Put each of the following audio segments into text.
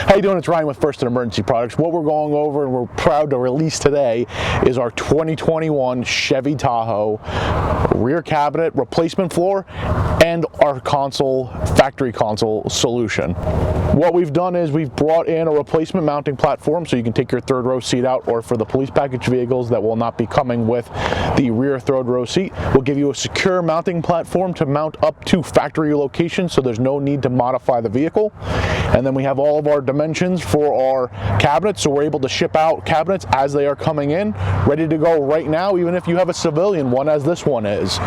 How you doing? It's Ryan with First and Emergency Products. What we're going over and we're proud to release today is our 2021 Chevy Tahoe rear cabinet replacement floor and our console, factory console solution. What we've done is we've brought in a replacement mounting platform so you can take your third row seat out, or for the police package vehicles that will not be coming with the rear third row seat, we'll give you a secure mounting platform to mount up to factory location so there's no need to modify the vehicle. And then we have all of our dimensions for our cabinets, so we're able to ship out cabinets as they are coming in, ready to go right now, even if you have a civilian one, as this one is.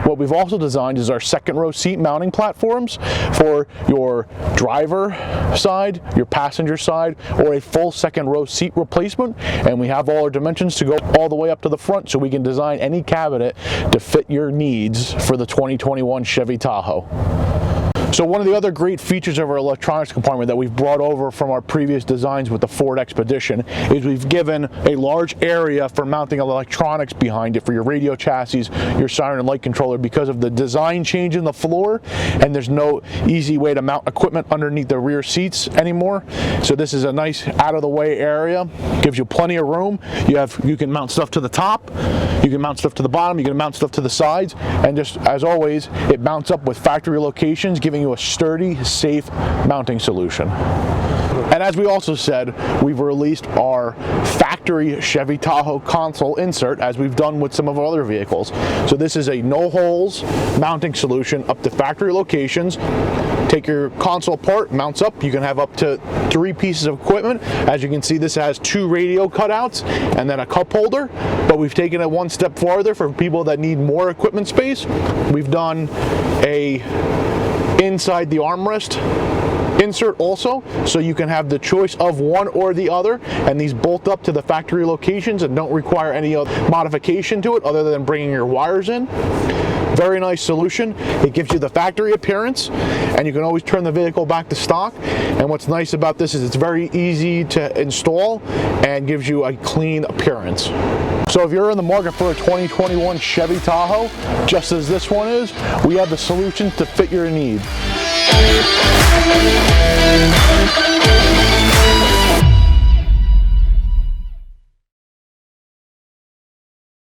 What we've also designed is our second row seat mounting platforms for your driver side, your passenger side, or a full second row seat replacement. And we have all our dimensions to go all the way up to the front, so we can design any cabinet to fit your needs for the 2021 Chevy Tahoe. So one of the other great features of our electronics compartment that we've brought over from our previous designs with the Ford Expedition is we've given a large area for mounting electronics behind it for your radio chassis, your siren and light controller, because of the design change in the floor, and there's no easy way to mount equipment underneath the rear seats anymore. So this is a nice out of the way area, gives you plenty of room. You can mount stuff to the top, you can mount stuff to the bottom, you can mount stuff to the sides, and just as always, it mounts up with factory locations, giving you a sturdy, safe mounting solution. And as we also said, we've released our factory Chevy Tahoe console insert, as we've done with some of our other vehicles. So this is a no holes mounting solution up to factory locations. Take your console apart, mounts up. You can have up to 3 pieces of equipment. As you can see, this has 2 radio cutouts and then a cup holder, but we've taken it one step farther for people that need more equipment space. We've done a inside the armrest insert also, so you can have the choice of one or the other, and these bolt up to the factory locations and don't require any other modification to it other than bringing your wires in. Very nice solution. It gives you the factory appearance, and you can always turn the vehicle back to stock. And what's nice about this is it's very easy to install and gives you a clean appearance. So if you're in the market for a 2021 Chevy Tahoe, just as this one is, we have the solutions to fit your need.